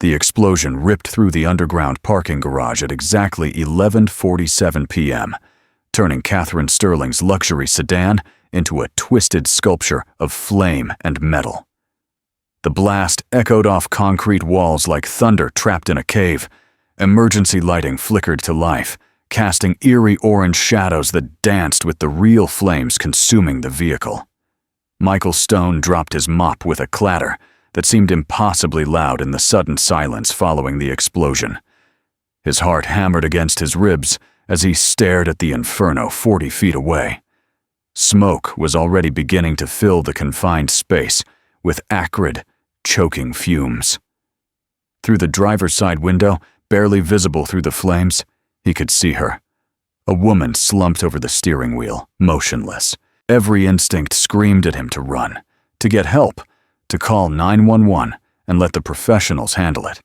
The explosion ripped through the underground parking garage at exactly 11:47 p.m., turning Catherine Sterling's luxury sedan into a twisted sculpture of flame and metal. The blast echoed off concrete walls like thunder trapped in a cave. Emergency lighting flickered to life, casting eerie orange shadows that danced with the real flames consuming the vehicle. Michael Stone dropped his mop with a clatter that seemed impossibly loud in the sudden silence following the explosion. His heart hammered against his ribs as he stared at the inferno 40 feet away. Smoke was already beginning to fill the confined space with acrid, choking fumes. Through the driver's side window, barely visible through the flames, he could see her. A woman slumped over the steering wheel, motionless. Every instinct screamed at him to run, to get help, to call 911 and let the professionals handle it.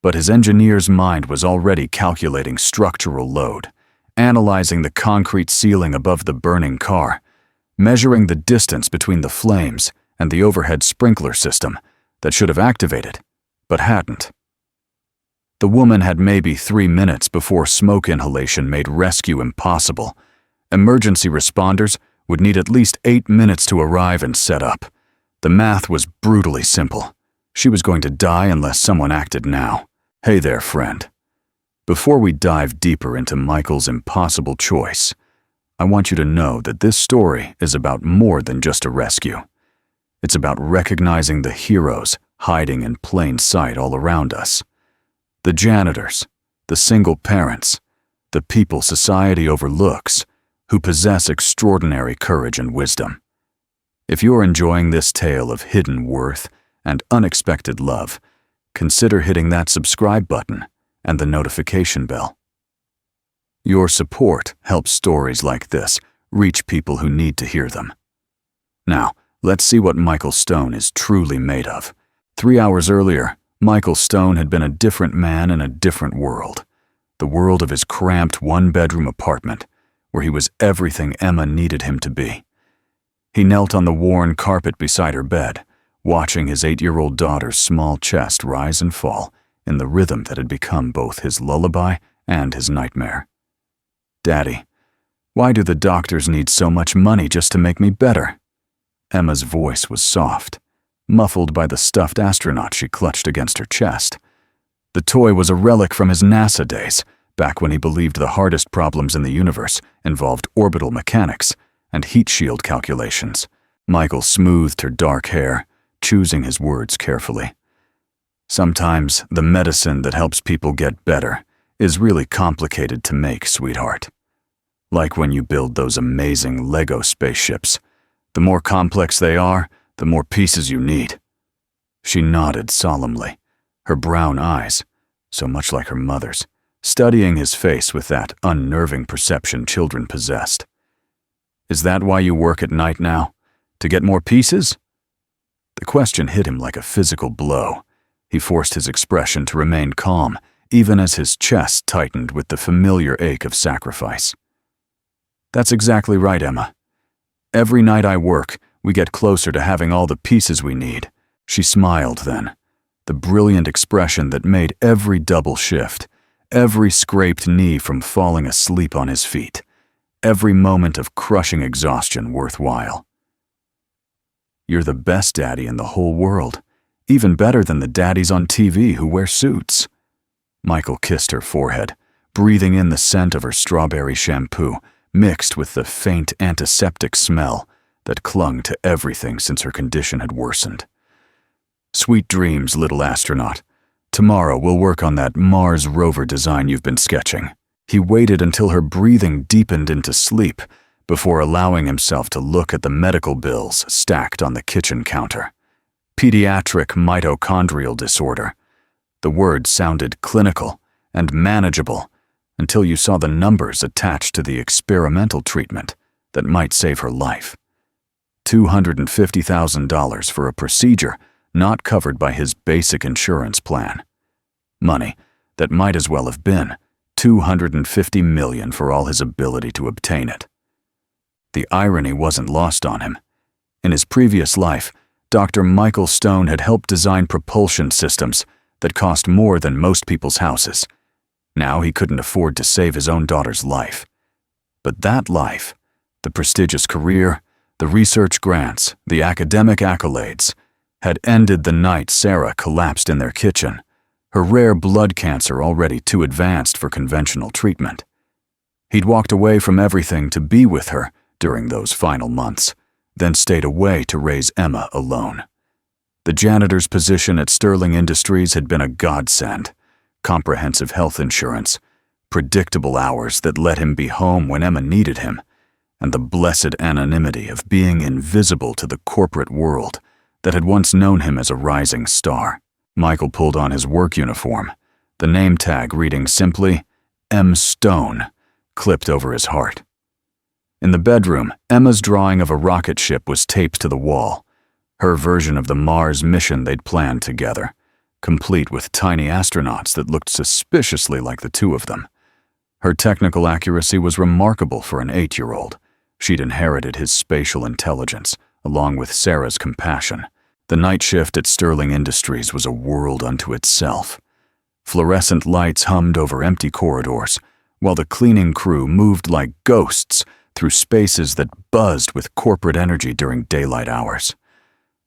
But his engineer's mind was already calculating structural load, analyzing the concrete ceiling above the burning car, measuring the distance between the flames and the overhead sprinkler system that should have activated, but hadn't. The woman had maybe 3 minutes before smoke inhalation made rescue impossible. Emergency responders would need at least 8 minutes to arrive and set up. The math was brutally simple. She was going to die unless someone acted now. Hey there, friend. Before we dive deeper into Michael's impossible choice, I want you to know that this story is about more than just a rescue. It's about recognizing the heroes hiding in plain sight all around us. The janitors, the single parents, the people society overlooks, who possess extraordinary courage and wisdom. If you're enjoying this tale of hidden worth and unexpected love, consider hitting that subscribe button and the notification bell. Your support helps stories like this reach people who need to hear them. Now, let's see what Michael Stone is truly made of. 3 hours earlier, Michael Stone had been a different man in a different world. The world of his cramped one-bedroom apartment, where he was everything Emma needed him to be. He knelt on the worn carpet beside her bed, watching his 8-year-old daughter's small chest rise and fall in the rhythm that had become both his lullaby and his nightmare. "Daddy, why do the doctors need so much money just to make me better?" Emma's voice was soft, muffled by the stuffed astronaut she clutched against her chest. The toy was a relic from his NASA days, back when he believed the hardest problems in the universe involved orbital mechanics and heat shield calculations. Michael smoothed her dark hair, choosing his words carefully. "Sometimes the medicine that helps people get better is really complicated to make, sweetheart. Like when you build those amazing Lego spaceships. The more complex they are, the more pieces you need." She nodded solemnly, her brown eyes, so much like her mother's, studying his face with that unnerving perception children possessed. "Is that why you work at night now? To get more pieces?" The question hit him like a physical blow. He forced his expression to remain calm, even as his chest tightened with the familiar ache of sacrifice. "That's exactly right, Emma. Every night I work, we get closer to having all the pieces we need." She smiled then, the brilliant expression that made every double shift, every scraped knee from falling asleep on his feet, every moment of crushing exhaustion worthwhile. "You're the best daddy in the whole world, even better than the daddies on TV who wear suits." Michael kissed her forehead, breathing in the scent of her strawberry shampoo, mixed with the faint antiseptic smell that clung to everything since her condition had worsened. "Sweet dreams, little astronaut. Tomorrow we'll work on that Mars rover design you've been sketching." He waited until her breathing deepened into sleep before allowing himself to look at the medical bills stacked on the kitchen counter. Pediatric mitochondrial disorder. The word sounded clinical and manageable until you saw the numbers attached to the experimental treatment that might save her life. $250,000 for a procedure not covered by his basic insurance plan. Money that might as well have been $250 million for all his ability to obtain it. The irony wasn't lost on him. In his previous life, Dr. Michael Stone had helped design propulsion systems that cost more than most people's houses. Now he couldn't afford to save his own daughter's life. But that life, the prestigious career, the research grants, the academic accolades, had ended the night Sarah collapsed in their kitchen, her rare blood cancer already too advanced for conventional treatment. He'd walked away from everything to be with her during those final months, then stayed away to raise Emma alone. The janitor's position at Sterling Industries had been a godsend. Comprehensive health insurance, predictable hours that let him be home when Emma needed him, and the blessed anonymity of being invisible to the corporate world that had once known him as a rising star. Michael pulled on his work uniform, the name tag reading simply M. Stone, clipped over his heart. In the bedroom, Emma's drawing of a rocket ship was taped to the wall, her version of the Mars mission they'd planned together, complete with tiny astronauts that looked suspiciously like the two of them. Her technical accuracy was remarkable for an 8-year-old. She'd inherited his spatial intelligence, along with Sarah's compassion. The night shift at Sterling Industries was a world unto itself. Fluorescent lights hummed over empty corridors, while the cleaning crew moved like ghosts through spaces that buzzed with corporate energy during daylight hours.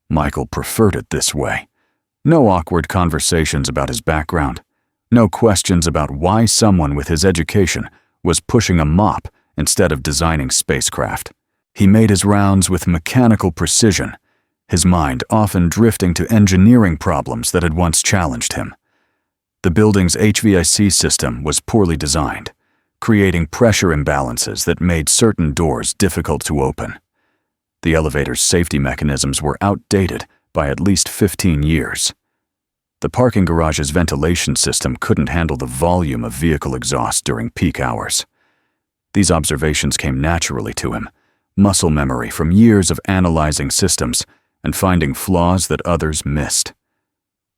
Michael preferred it this way. No awkward conversations about his background. No questions about why someone with his education was pushing a mop instead of designing spacecraft. He made his rounds with mechanical precision, his mind often drifting to engineering problems that had once challenged him. The building's HVAC system was poorly designed, creating pressure imbalances that made certain doors difficult to open. The elevator's safety mechanisms were outdated by at least 15 years. The parking garage's ventilation system couldn't handle the volume of vehicle exhaust during peak hours. These observations came naturally to him, muscle memory from years of analyzing systems and finding flaws that others missed.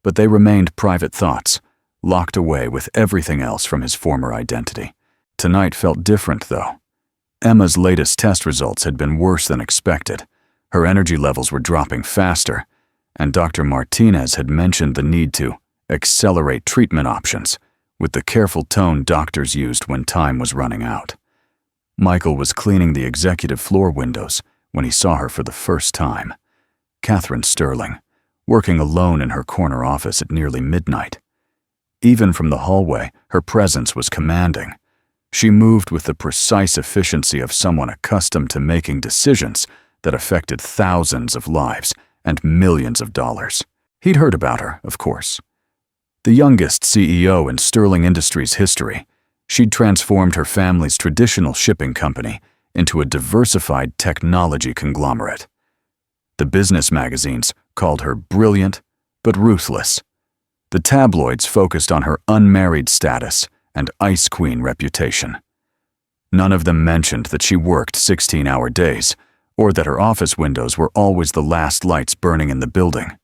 But they remained private thoughts, locked away with everything else from his former identity. Tonight felt different, though. Emma's latest test results had been worse than expected. Her energy levels were dropping faster, and Dr. Martinez had mentioned the need to accelerate treatment options with the careful tone doctors used when time was running out. Michael was cleaning the executive floor windows when he saw her for the first time. Catherine Sterling, working alone in her corner office at nearly midnight. Even from the hallway, her presence was commanding. She moved with the precise efficiency of someone accustomed to making decisions that affected thousands of lives and millions of dollars. He'd heard about her, of course. The youngest CEO in Sterling Industries history, she'd transformed her family's traditional shipping company into a diversified technology conglomerate. The business magazines called her brilliant but ruthless. The tabloids focused on her unmarried status and ice queen reputation. None of them mentioned that she worked 16-hour days, or that her office windows were always the last lights burning in the building.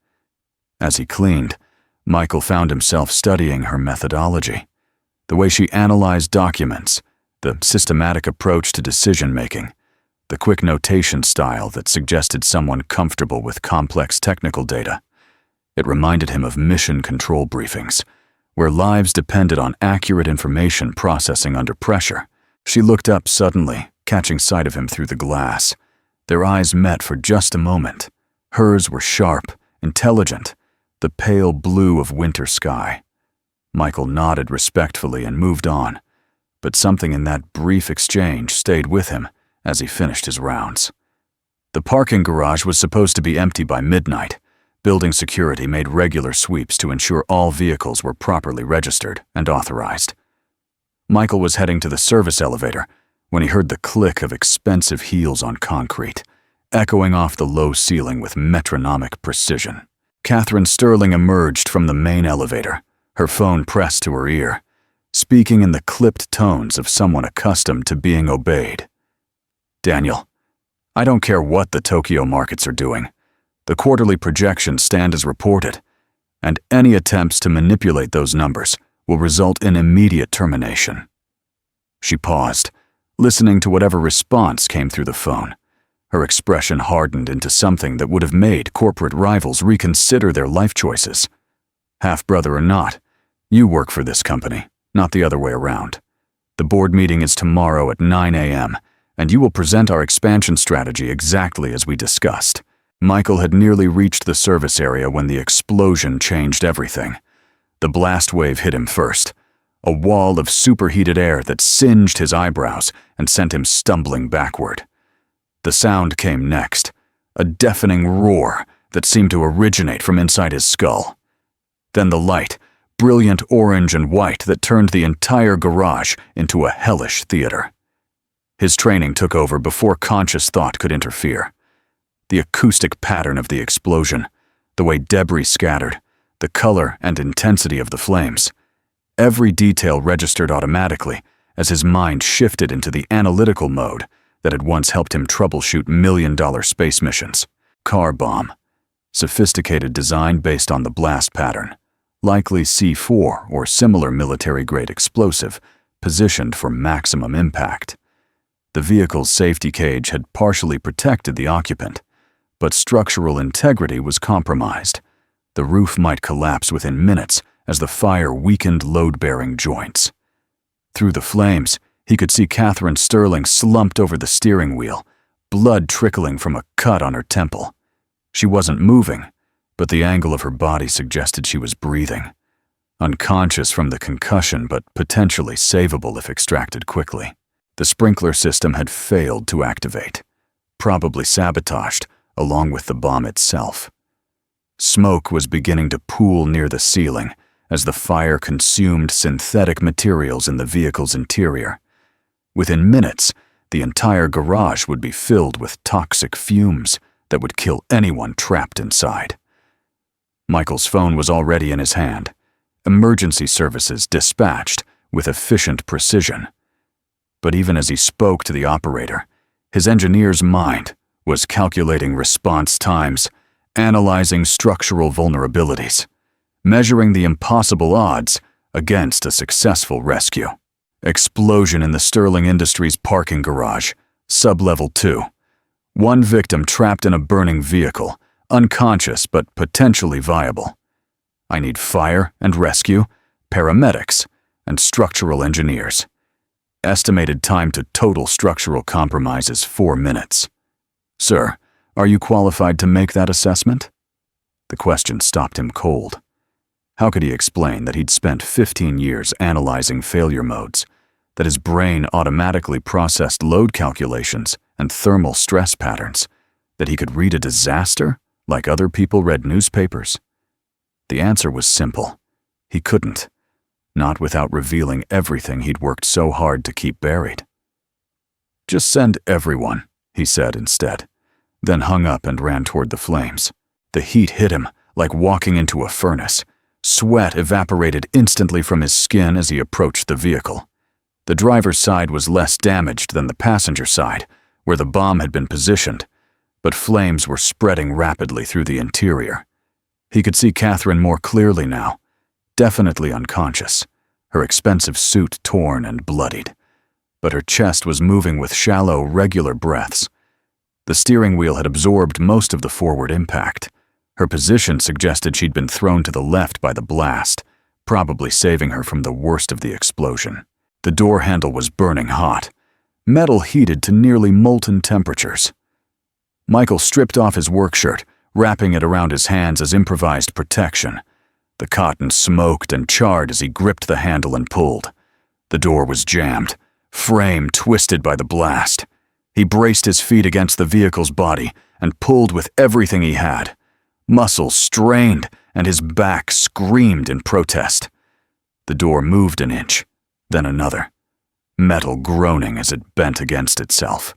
As he cleaned, Michael found himself studying her methodology, the way she analyzed documents, the systematic approach to decision-making, the quick notation style that suggested someone comfortable with complex technical data. It reminded him of mission control briefings, where lives depended on accurate information processing under pressure. She looked up suddenly, catching sight of him through the glass. Their eyes met for just a moment. Hers were sharp, intelligent, the pale blue of winter sky. Michael nodded respectfully and moved on, but something in that brief exchange stayed with him as he finished his rounds. The parking garage was supposed to be empty by midnight. Building security made regular sweeps to ensure all vehicles were properly registered and authorized. Michael was heading to the service elevator when he heard the click of expensive heels on concrete, echoing off the low ceiling with metronomic precision. Catherine Sterling emerged from the main elevator, her phone pressed to her ear, speaking in the clipped tones of someone accustomed to being obeyed. "Daniel, I don't care what the Tokyo markets are doing. The quarterly projections stand as reported, and any attempts to manipulate those numbers will result in immediate termination." She paused, listening to whatever response came through the phone. Her expression hardened into something that would have made corporate rivals reconsider their life choices. Half-brother or not, you work for this company, not the other way around. The board meeting is tomorrow at 9 a.m., and you will present our expansion strategy exactly as we discussed. Michael had nearly reached the service area when the explosion changed everything. The blast wave hit him first, a wall of superheated air that singed his eyebrows and sent him stumbling backward. The sound came next, a deafening roar that seemed to originate from inside his skull. Then the light, brilliant orange and white, that turned the entire garage into a hellish theater. His training took over before conscious thought could interfere. The acoustic pattern of the explosion, the way debris scattered, the color and intensity of the flames. Every detail registered automatically as his mind shifted into the analytical mode that had once helped him troubleshoot million-dollar space missions. Car bomb. Sophisticated design based on the blast pattern. Likely C4 or similar military-grade explosive, positioned for maximum impact. The vehicle's safety cage had partially protected the occupant, but structural integrity was compromised. The roof might collapse within minutes as the fire weakened load-bearing joints. Through the flames, he could see Catherine Sterling slumped over the steering wheel, blood trickling from a cut on her temple. She wasn't moving, but the angle of her body suggested she was breathing. Unconscious from the concussion, but potentially savable if extracted quickly. The sprinkler system had failed to activate, probably sabotaged, along with the bomb itself. Smoke was beginning to pool near the ceiling as the fire consumed synthetic materials in the vehicle's interior. Within minutes, the entire garage would be filled with toxic fumes that would kill anyone trapped inside. Michael's phone was already in his hand. Emergency services dispatched with efficient precision. But even as he spoke to the operator, his engineer's mind was calculating response times, analyzing structural vulnerabilities, measuring the impossible odds against a successful rescue. Explosion in the Sterling Industries parking garage, sub-level 2. One victim trapped in a burning vehicle, unconscious but potentially viable. I need fire and rescue, paramedics, and structural engineers. Estimated time to total structural compromise is 4 minutes. Sir, are you qualified to make that assessment? The question stopped him cold. How could he explain that he'd spent 15 years analyzing failure modes, that his brain automatically processed load calculations and thermal stress patterns, that he could read a disaster like other people read newspapers? The answer was simple. He couldn't. Not without revealing everything he'd worked so hard to keep buried. Just send everyone, he said instead, then hung up and ran toward the flames. The heat hit him like walking into a furnace. Sweat evaporated instantly from his skin as he approached the vehicle. The driver's side was less damaged than the passenger side, where the bomb had been positioned, but flames were spreading rapidly through the interior. He could see Catherine more clearly now, definitely unconscious, her expensive suit torn and bloodied, but her chest was moving with shallow, regular breaths. The steering wheel had absorbed most of the forward impact. Her position suggested she'd been thrown to the left by the blast, probably saving her from the worst of the explosion. The door handle was burning hot, metal heated to nearly molten temperatures. Michael stripped off his work shirt, wrapping it around his hands as improvised protection. The cotton smoked and charred as he gripped the handle and pulled. The door was jammed, frame twisted by the blast. He braced his feet against the vehicle's body and pulled with everything he had. Muscles strained and his back screamed in protest. The door moved an inch, then another, metal groaning as it bent against itself.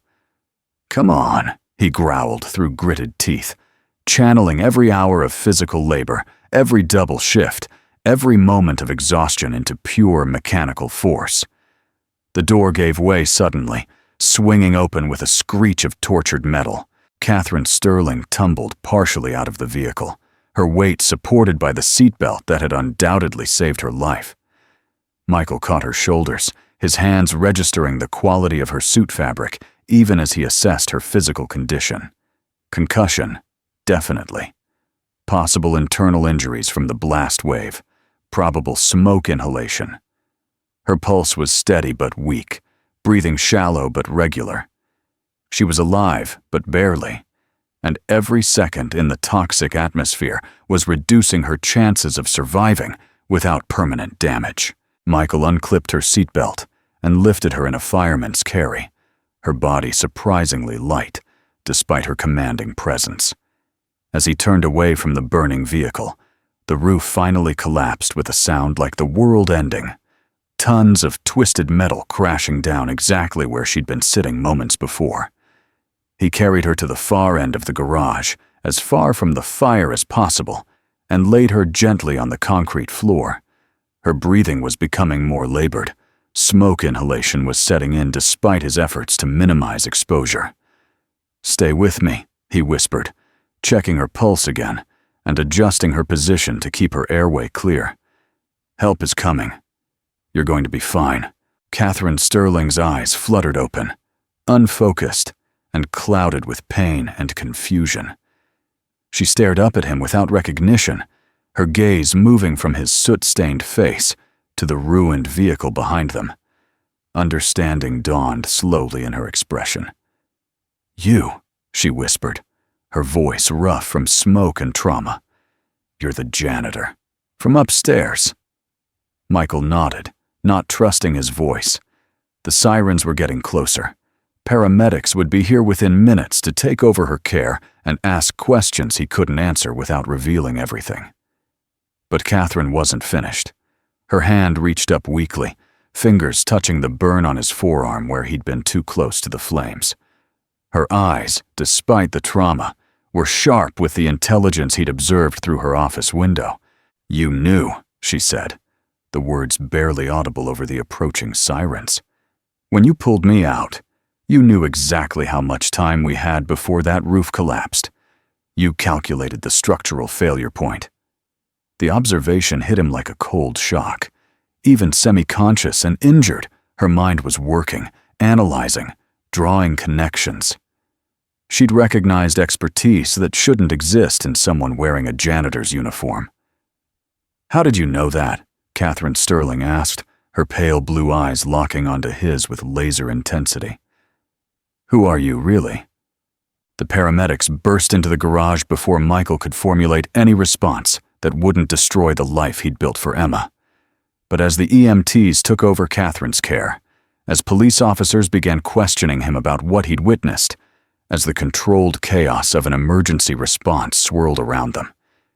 "Come on," he growled through gritted teeth, channeling every hour of physical labor, every double shift, every moment of exhaustion into pure mechanical force. The door gave way suddenly, swinging open with a screech of tortured metal. Catherine Sterling tumbled partially out of the vehicle, her weight supported by the seatbelt that had undoubtedly saved her life. Michael caught her shoulders, his hands registering the quality of her suit fabric even as he assessed her physical condition. Concussion, definitely. Possible internal injuries from the blast wave. Probable smoke inhalation. Her pulse was steady but weak, breathing shallow but regular. She was alive, but barely, and every second in the toxic atmosphere was reducing her chances of surviving without permanent damage. Michael unclipped her seatbelt and lifted her in a fireman's carry, her body surprisingly light, despite her commanding presence. As he turned away from the burning vehicle, the roof finally collapsed with a sound like the world ending. Tons of twisted metal crashing down exactly where she'd been sitting moments before. He carried her to the far end of the garage, as far from the fire as possible, and laid her gently on the concrete floor. Her breathing was becoming more labored. Smoke inhalation was setting in despite his efforts to minimize exposure. "Stay with me," he whispered, checking her pulse again and adjusting her position to keep her airway clear. "Help is coming. You're going to be fine." Catherine Sterling's eyes fluttered open, unfocused and clouded with pain and confusion. She stared up at him without recognition, her gaze moving from his soot-stained face to the ruined vehicle behind them. Understanding dawned slowly in her expression. "You," she whispered, her voice rough from smoke and trauma. "You're the janitor. From upstairs." Michael nodded, not trusting his voice. The sirens were getting closer. Paramedics would be here within minutes to take over her care and ask questions he couldn't answer without revealing everything. But Catherine wasn't finished. Her hand reached up weakly, fingers touching the burn on his forearm where he'd been too close to the flames. Her eyes, despite the trauma, were sharp with the intelligence he'd observed through her office window. "You knew," she said, the words barely audible over the approaching sirens. "When you pulled me out, you knew exactly how much time we had before that roof collapsed. You calculated the structural failure point." The observation hit him like a cold shock. Even semi-conscious and injured, her mind was working, analyzing, drawing connections. She'd recognized expertise that shouldn't exist in someone wearing a janitor's uniform. "How did you know that?" Catherine Sterling asked, her pale blue eyes locking onto his with laser intensity. "Who are you, really?" The paramedics burst into the garage before Michael could formulate any response that wouldn't destroy the life he'd built for Emma. But as the EMTs took over Catherine's care, as police officers began questioning him about what he'd witnessed, as the controlled chaos of an emergency response swirled around them,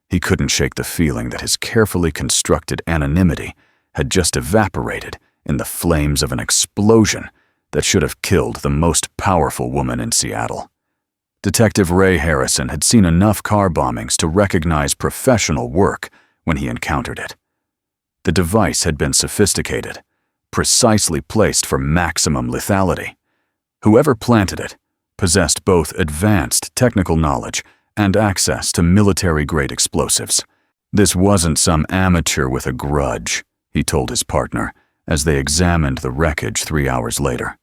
he couldn't shake the feeling that his carefully constructed anonymity had just evaporated in the flames of an explosion that should have killed the most powerful woman in Seattle. Detective Ray Harrison had seen enough car bombings to recognize professional work when he encountered it. The device had been sophisticated, precisely placed for maximum lethality. Whoever planted it possessed both advanced technical knowledge and access to military-grade explosives. This wasn't some amateur with a grudge, he told his partner as they examined the wreckage 3 hours later.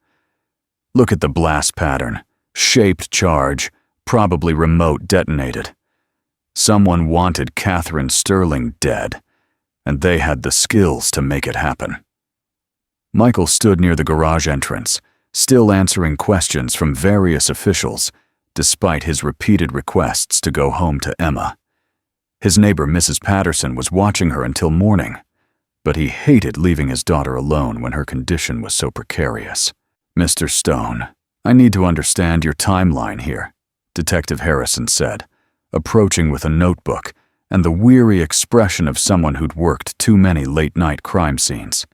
"Look at the blast pattern. Shaped charge, probably remote detonated. Someone wanted Catherine Sterling dead, and they had the skills to make it happen." Michael stood near the garage entrance, still answering questions from various officials, despite his repeated requests to go home to Emma. His neighbor, Mrs. Patterson, was watching her until morning, but he hated leaving his daughter alone when her condition was so precarious. "Mr. Stone, I need to understand your timeline here," Detective Harrison said, approaching with a notebook and the weary expression of someone who'd worked too many late-night crime scenes.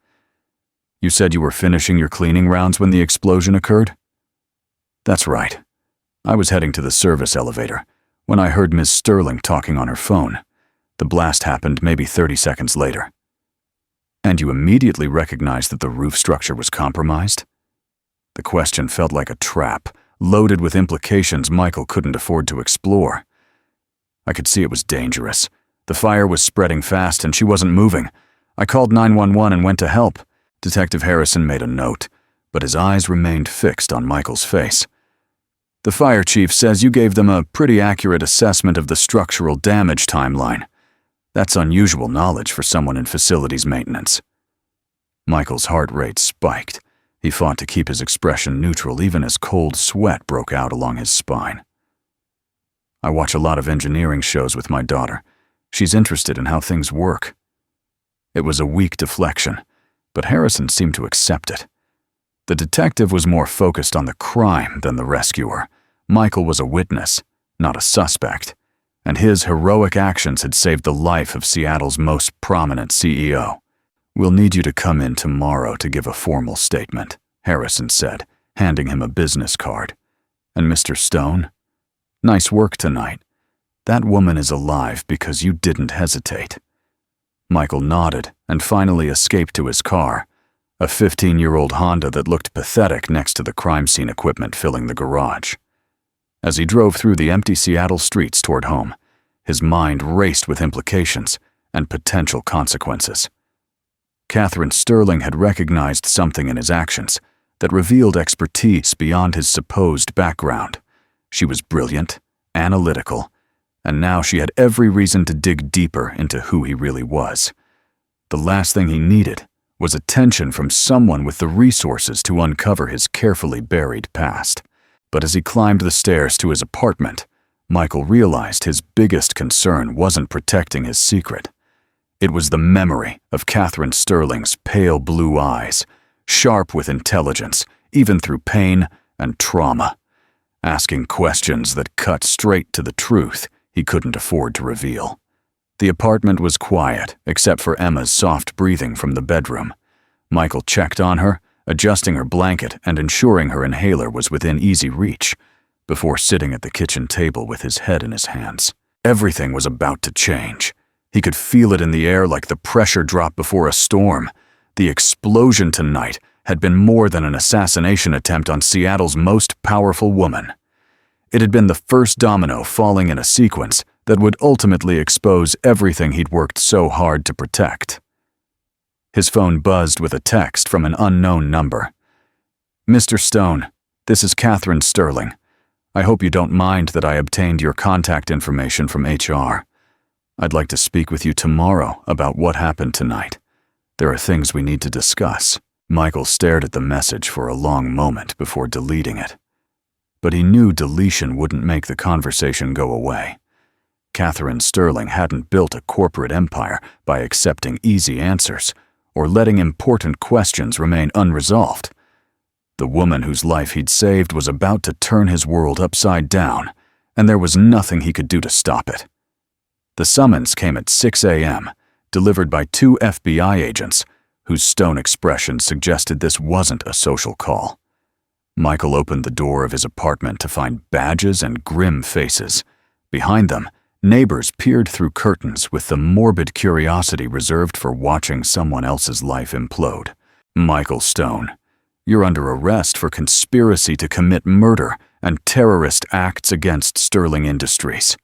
"You said you were finishing your cleaning rounds when the explosion occurred?" "That's right. I was heading to the service elevator when I heard Ms. Sterling talking on her phone. The blast happened maybe 30 seconds later." "And you immediately recognized that the roof structure was compromised?" The question felt like a trap, loaded with implications Michael couldn't afford to explore. "I could see it was dangerous. The fire was spreading fast and she wasn't moving. I called 911 and went to help." Detective Harrison made a note, but his eyes remained fixed on Michael's face. The fire chief says you gave them a pretty accurate assessment of the structural damage timeline. That's unusual knowledge for someone in facilities maintenance. Michael's heart rate spiked. He fought to keep his expression neutral even as cold sweat broke out along his spine. I watch a lot of engineering shows with my daughter. She's interested in how things work. It was a weak deflection, but Harrison seemed to accept it. The detective was more focused on the crime than the rescuer. Michael was a witness, not a suspect, and his heroic actions had saved the life of Seattle's most prominent CEO. "We'll need you to come in tomorrow to give a formal statement," Harrison said, handing him a business card. "And Mr. Stone? Nice work tonight. That woman is alive because you didn't hesitate." Michael nodded and finally escaped to his car, a 15-year-old Honda that looked pathetic next to the crime scene equipment filling the garage. As he drove through the empty Seattle streets toward home, his mind raced with implications and potential consequences. Catherine Sterling had recognized something in his actions that revealed expertise beyond his supposed background. She was brilliant, analytical, and now she had every reason to dig deeper into who he really was. The last thing he needed was attention from someone with the resources to uncover his carefully buried past. But as he climbed the stairs to his apartment, Michael realized his biggest concern wasn't protecting his secret. It was the memory of Catherine Sterling's pale blue eyes, sharp with intelligence, even through pain and trauma, asking questions that cut straight to the truth he couldn't afford to reveal. The apartment was quiet, except for Emma's soft breathing from the bedroom. Michael checked on her, adjusting her blanket and ensuring her inhaler was within easy reach, before sitting at the kitchen table with his head in his hands. Everything was about to change. He could feel it in the air like the pressure drop before a storm. The explosion tonight had been more than an assassination attempt on Seattle's most powerful woman. It had been the first domino falling in a sequence that would ultimately expose everything he'd worked so hard to protect. His phone buzzed with a text from an unknown number. "Mr. Stone, this is Catherine Sterling. I hope you don't mind that I obtained your contact information from HR. I'd like to speak with you tomorrow about what happened tonight. There are things we need to discuss." Michael stared at the message for a long moment before deleting it. But he knew deletion wouldn't make the conversation go away. Catherine Sterling hadn't built a corporate empire by accepting easy answers or letting important questions remain unresolved. The woman whose life he'd saved was about to turn his world upside down, and there was nothing he could do to stop it. The summons came at 6 a.m., delivered by 2 FBI agents, whose stone expressions suggested this wasn't a social call. Michael opened the door of his apartment to find badges and grim faces. Behind them, neighbors peered through curtains with the morbid curiosity reserved for watching someone else's life implode. "Michael Stone, you're under arrest for conspiracy to commit murder and terrorist acts against Sterling Industries."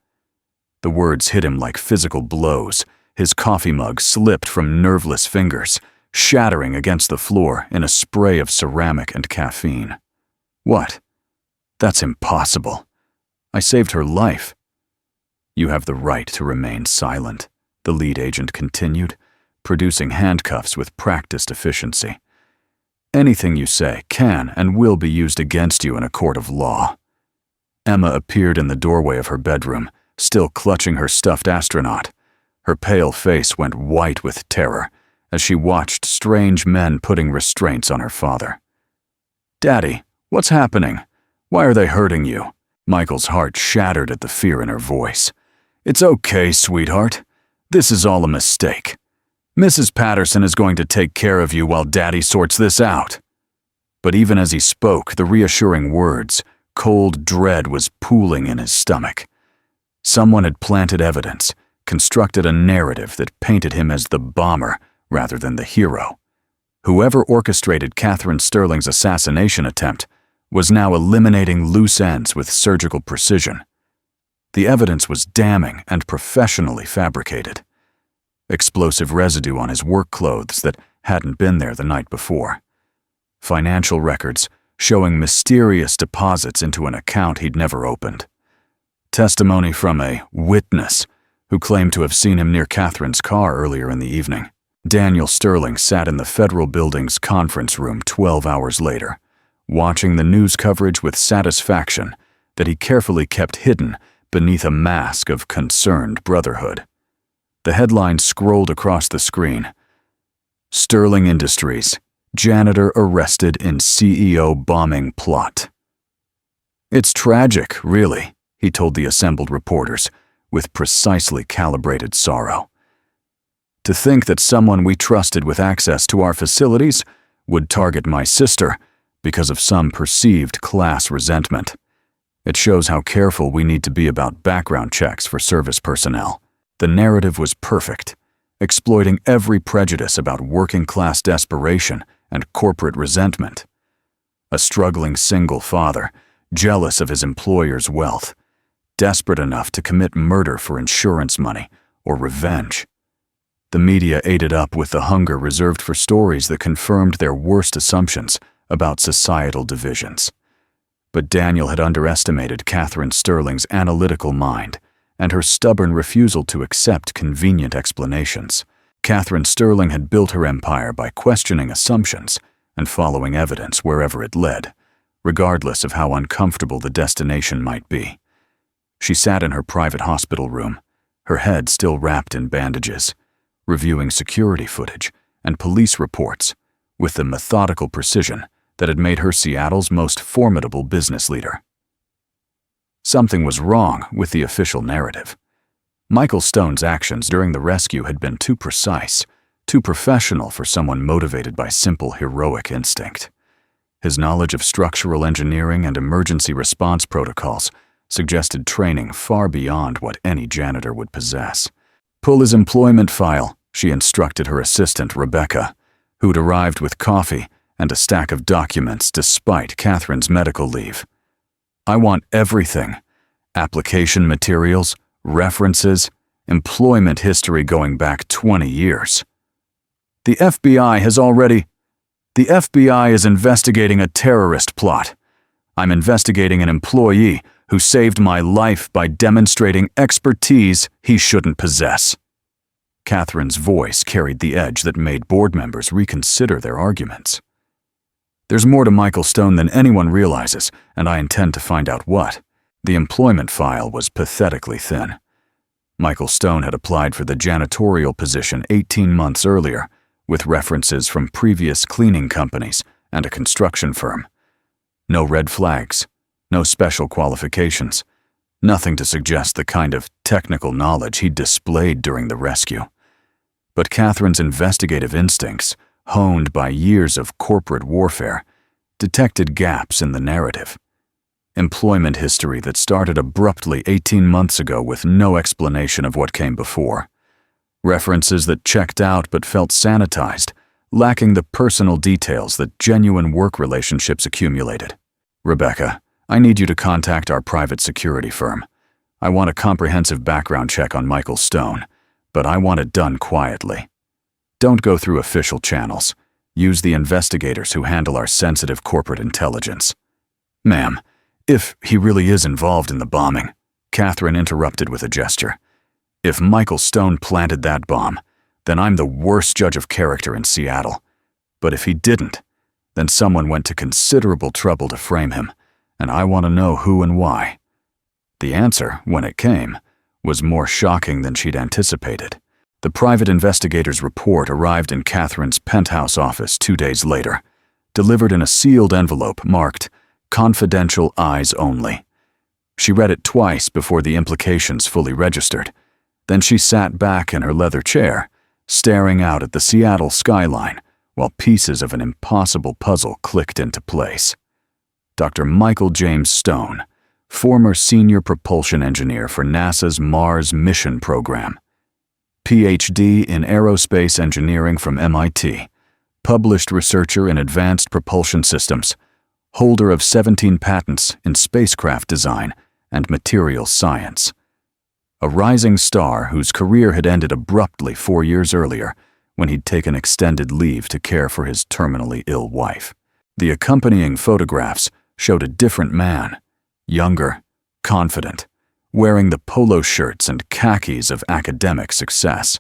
The words hit him like physical blows. His coffee mug slipped from nerveless fingers, shattering against the floor in a spray of ceramic and caffeine. "What? That's impossible. I saved her life." "You have the right to remain silent," the lead agent continued, producing handcuffs with practiced efficiency. "Anything you say can and will be used against you in a court of law." Emma appeared in the doorway of her bedroom, still clutching her stuffed astronaut. Her pale face went white with terror as she watched strange men putting restraints on her father. "Daddy, what's happening? Why are they hurting you?" Michael's heart shattered at the fear in her voice. "It's okay, sweetheart. This is all a mistake. Mrs. Patterson is going to take care of you while Daddy sorts this out." But even as he spoke the reassuring words, cold dread was pooling in his stomach. Someone had planted evidence, constructed a narrative that painted him as the bomber rather than the hero. Whoever orchestrated Catherine Sterling's assassination attempt was now eliminating loose ends with surgical precision. The evidence was damning and professionally fabricated. Explosive residue on his work clothes that hadn't been there the night before. Financial records, showing mysterious deposits into an account he'd never opened. Testimony from a witness who claimed to have seen him near Catherine's car earlier in the evening. Daniel Sterling sat in the federal building's conference room 12 hours later, watching the news coverage with satisfaction that he carefully kept hidden beneath a mask of concerned brotherhood. The headline scrolled across the screen: Sterling Industries, Janitor arrested in CEO bombing plot. "It's tragic, really," he told the assembled reporters, with precisely calibrated sorrow. "To think that someone we trusted with access to our facilities would target my sister because of some perceived class resentment. It shows how careful we need to be about background checks for service personnel." The narrative was perfect, exploiting every prejudice about working-class desperation and corporate resentment. A struggling single father, jealous of his employer's wealth, desperate enough to commit murder for insurance money or revenge. The media ate it up with the hunger reserved for stories that confirmed their worst assumptions about societal divisions. But Daniel had underestimated Catherine Sterling's analytical mind and her stubborn refusal to accept convenient explanations. Catherine Sterling had built her empire by questioning assumptions and following evidence wherever it led, regardless of how uncomfortable the destination might be. She sat in her private hospital room, her head still wrapped in bandages, reviewing security footage and police reports with the methodical precision that had made her Seattle's most formidable business leader. Something was wrong with the official narrative. Michael Stone's actions during the rescue had been too precise, too professional for someone motivated by simple heroic instinct. His knowledge of structural engineering and emergency response protocols suggested training far beyond what any janitor would possess. "Pull his employment file," she instructed her assistant, Rebecca, who'd arrived with coffee and a stack of documents despite Catherine's medical leave. "I want everything: application materials, references, employment history going back 20 years. The FBI is investigating a terrorist plot. I'm investigating an employee who saved my life by demonstrating expertise he shouldn't possess." Catherine's voice carried the edge that made board members reconsider their arguments. "There's more to Michael Stone than anyone realizes, and I intend to find out what." The employment file was pathetically thin. Michael Stone had applied for the janitorial position 18 months earlier, with references from previous cleaning companies and a construction firm. No red flags, no special qualifications, nothing to suggest the kind of technical knowledge he displayed during the rescue. But Catherine's investigative instincts, honed by years of corporate warfare, detected gaps in the narrative. Employment history that started abruptly 18 months ago with no explanation of what came before. References that checked out but felt sanitized, lacking the personal details that genuine work relationships accumulated. "Rebecca, I need you to contact our private security firm. I want a comprehensive background check on Michael Stone, but I want it done quietly. Don't go through official channels. Use the investigators who handle our sensitive corporate intelligence." "Ma'am, if he really is involved in the bombing," Catherine interrupted with a gesture. "If Michael Stone planted that bomb, then I'm the worst judge of character in Seattle. But if he didn't, then someone went to considerable trouble to frame him, and I want to know who and why." The answer, when it came, was more shocking than she'd anticipated. The private investigator's report arrived in Catherine's penthouse office 2 days later, delivered in a sealed envelope marked "Confidential Eyes Only." She read it twice before the implications fully registered. Then she sat back in her leather chair, staring out at the Seattle skyline while pieces of an impossible puzzle clicked into place. Dr. Michael James Stone, former senior propulsion engineer for NASA's Mars mission program. PhD in aerospace engineering from MIT, published researcher in advanced propulsion systems, holder of 17 patents in spacecraft design and materials science. A rising star whose career had ended abruptly 4 years earlier when he'd taken extended leave to care for his terminally ill wife. The accompanying photographs showed a different man, younger, confident, wearing the polo shirts and khakis of academic success.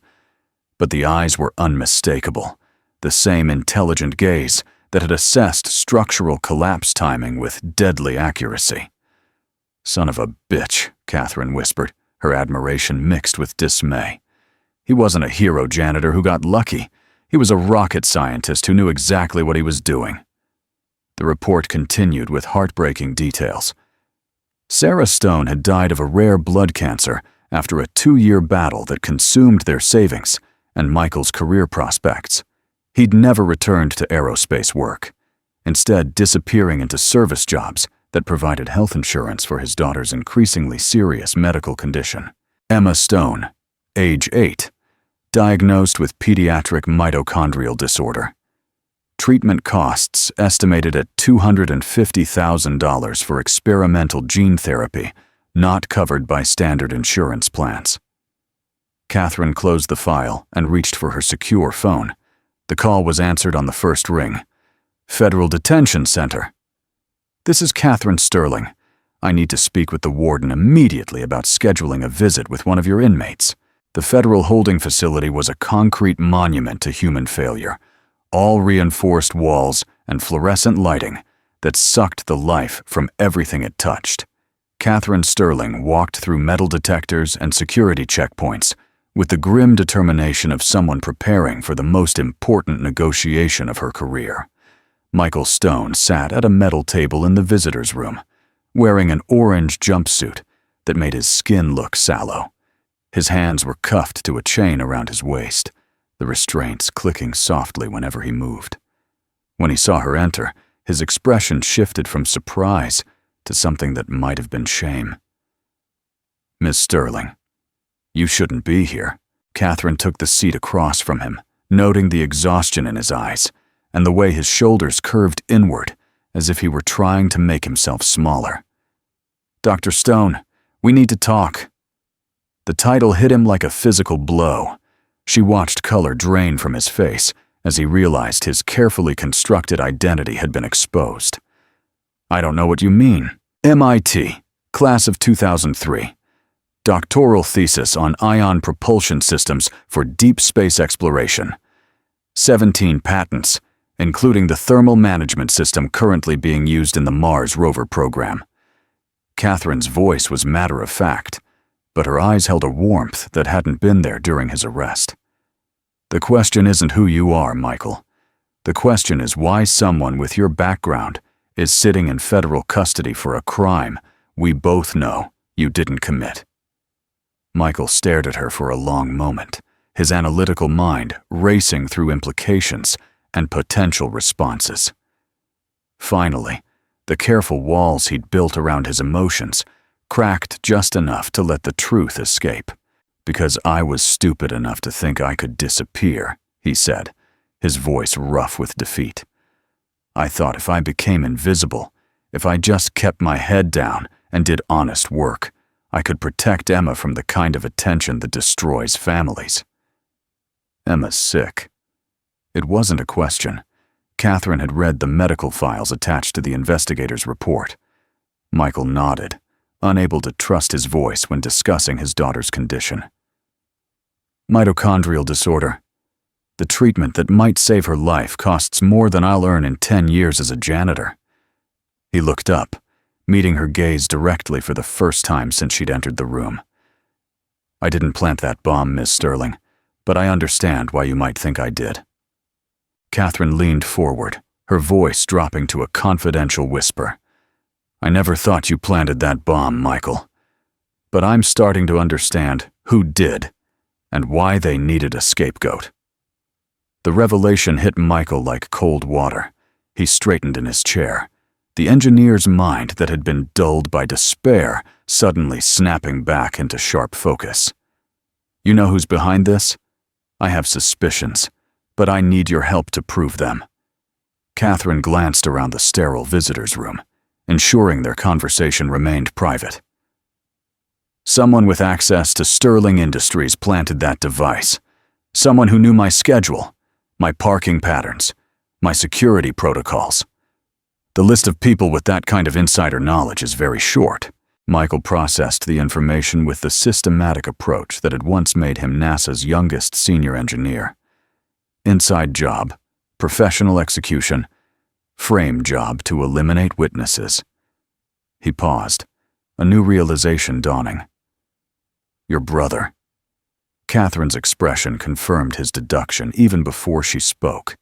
But the eyes were unmistakable, the same intelligent gaze that had assessed structural collapse timing with deadly accuracy. "Son of a bitch," Catherine whispered, her admiration mixed with dismay. He wasn't a hero janitor who got lucky. He was a rocket scientist who knew exactly what he was doing. The report continued with heartbreaking details. Sarah Stone had died of a rare blood cancer after a 2-year battle that consumed their savings and Michael's career prospects. He'd never returned to aerospace work, instead disappearing into service jobs that provided health insurance for his daughter's increasingly serious medical condition. Emma Stone, age 8, diagnosed with pediatric mitochondrial disorder. Treatment costs estimated at $250,000 for experimental gene therapy, not covered by standard insurance plans. Catherine closed the file and reached for her secure phone. The call was answered on the first ring. "Federal Detention Center." "This is Catherine Sterling. I need to speak with the warden immediately about scheduling a visit with one of your inmates." The federal holding facility was a concrete monument to human failure. All reinforced walls and fluorescent lighting that sucked the life from everything it touched. Catherine Sterling walked through metal detectors and security checkpoints with the grim determination of someone preparing for the most important negotiation of her career. Michael Stone sat at a metal table in the visitor's room, wearing an orange jumpsuit that made his skin look sallow. His hands were cuffed to a chain around his waist, the restraints clicking softly whenever he moved. When he saw her enter, his expression shifted from surprise to something that might have been shame. "Miss Sterling, you shouldn't be here." Catherine took the seat across from him, noting the exhaustion in his eyes and the way his shoulders curved inward as if he were trying to make himself smaller. "Dr. Stone, we need to talk." The title hit him like a physical blow. She watched color drain from his face as he realized his carefully constructed identity had been exposed. "I don't know what you mean." MIT, class of 2003. Doctoral thesis on ion propulsion systems for deep space exploration. 17 patents, including the thermal management system currently being used in the Mars rover program. Catherine's voice was matter-of-fact, but her eyes held a warmth that hadn't been there during his arrest. "The question isn't who you are, Michael. The question is why someone with your background is sitting in federal custody for a crime we both know you didn't commit." Michael stared at her for a long moment, his analytical mind racing through implications and potential responses. Finally, the careful walls he'd built around his emotions cracked just enough to let the truth escape. "Because I was stupid enough to think I could disappear," he said, his voice rough with defeat. "I thought if I became invisible, if I just kept my head down and did honest work, I could protect Emma from the kind of attention that destroys families." "Emma's sick." It wasn't a question. Catherine had read the medical files attached to the investigator's report. Michael nodded, unable to trust his voice when discussing his daughter's condition. "Mitochondrial disorder. The treatment that might save her life costs more than I'll earn in 10 years as a janitor." He looked up, meeting her gaze directly for the first time since she'd entered the room. "I didn't plant that bomb, Miss Sterling, but I understand why you might think I did." Catherine leaned forward, her voice dropping to a confidential whisper. "I never thought you planted that bomb, Michael. But I'm starting to understand who did and why they needed a scapegoat." The revelation hit Michael like cold water. He straightened in his chair, the engineer's mind that had been dulled by despair suddenly snapping back into sharp focus. "You know who's behind this? I have suspicions, but I need your help to prove them." Catherine glanced around the sterile visitor's room, ensuring their conversation remained private. "Someone with access to Sterling Industries planted that device. Someone who knew my schedule, my parking patterns, my security protocols. The list of people with that kind of insider knowledge is very short. Michael processed the information with the systematic approach that had once made him NASA's youngest senior engineer. Inside job, professional execution, frame job to eliminate witnesses. He paused, a new realization dawning. Your brother. Catherine's expression confirmed his deduction even before she spoke.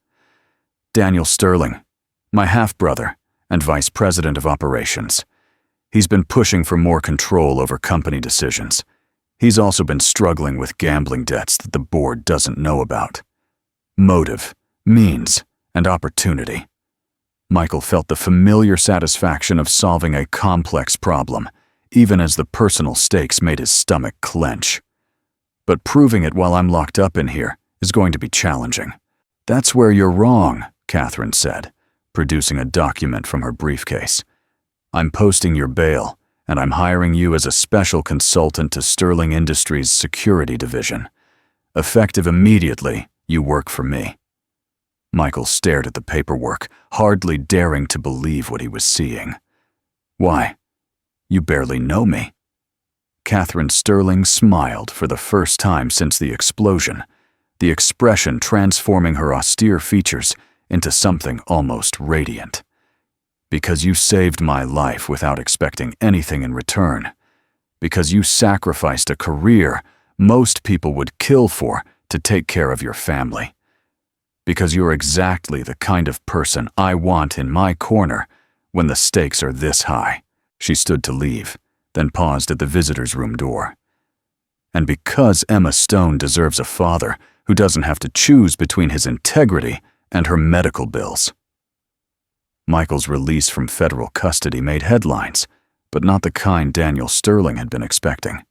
Daniel Sterling, my half-brother and vice president of operations. He's been pushing for more control over company decisions. He's also been struggling with gambling debts that the board doesn't know about. Motive, means, and opportunity. Michael felt the familiar satisfaction of solving a complex problem, even as the personal stakes made his stomach clench. But proving it while I'm locked up in here is going to be challenging. That's where you're wrong, Catherine said, producing a document from her briefcase. I'm posting your bail, and I'm hiring you as a special consultant to Sterling Industries' security division. Effective immediately, you work for me. Michael stared at the paperwork, hardly daring to believe what he was seeing. Why? You barely know me. Catherine Sterling smiled for the first time since the explosion, the expression transforming her austere features into something almost radiant. Because you saved my life without expecting anything in return. Because you sacrificed a career most people would kill for to take care of your family. Because you're exactly the kind of person I want in my corner when the stakes are this high. She stood to leave, then paused at the visitor's room door. And because Emma Stone deserves a father who doesn't have to choose between his integrity and her medical bills. Michael's release from federal custody made headlines, but not the kind Daniel Sterling had been expecting.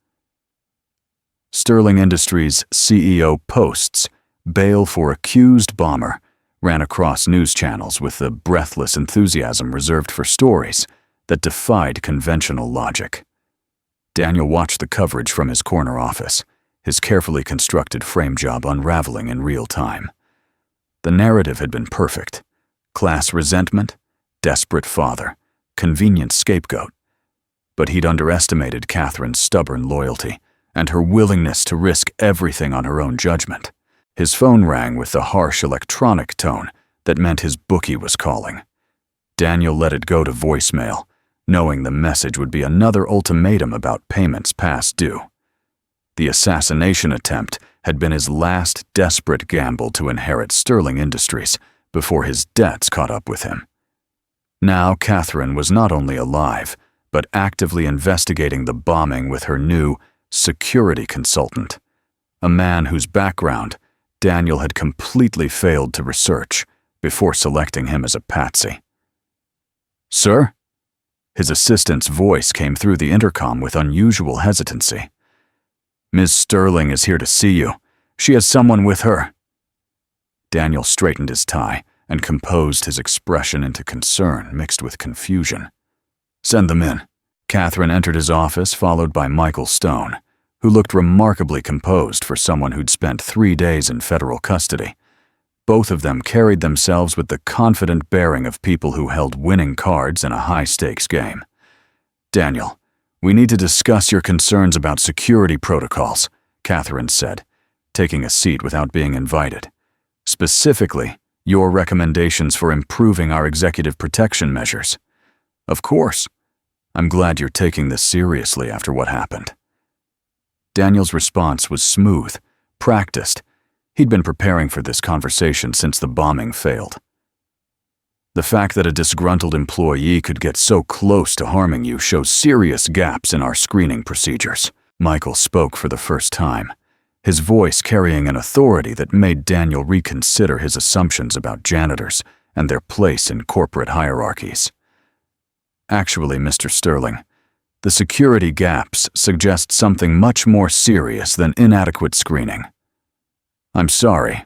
Sterling Industries' CEO posts bail for accused bomber ran across news channels with the breathless enthusiasm reserved for stories that defied conventional logic. Daniel watched the coverage from his corner office, his carefully constructed frame job unraveling in real time. The narrative had been perfect. Class resentment, desperate father, convenient scapegoat. But he'd underestimated Catherine's stubborn loyalty and her willingness to risk everything on her own judgment. His phone rang with the harsh electronic tone that meant his bookie was calling. Daniel let it go to voicemail, knowing the message would be another ultimatum about payments past due. The assassination attempt had been his last desperate gamble to inherit Sterling Industries before his debts caught up with him. Now Catherine was not only alive, but actively investigating the bombing with her new security consultant, a man whose background Daniel had completely failed to research before selecting him as a patsy. Sir? His assistant's voice came through the intercom with unusual hesitancy. Ms. Sterling is here to see you. She has someone with her. Daniel straightened his tie and composed his expression into concern mixed with confusion. Send them in. Catherine entered his office, followed by Michael Stone, who looked remarkably composed for someone who'd spent 3 days in federal custody. Both of them carried themselves with the confident bearing of people who held winning cards in a high-stakes game. Daniel, we need to discuss your concerns about security protocols, Catherine said, taking a seat without being invited. Specifically, your recommendations for improving our executive protection measures. Of course. I'm glad you're taking this seriously after what happened. Daniel's response was smooth, practiced. He'd been preparing for this conversation since the bombing failed. The fact that a disgruntled employee could get so close to harming you shows serious gaps in our screening procedures. Michael spoke for the first time, his voice carrying an authority that made Daniel reconsider his assumptions about janitors and their place in corporate hierarchies. Actually, Mr. Sterling, the security gaps suggest something much more serious than inadequate screening. I'm sorry.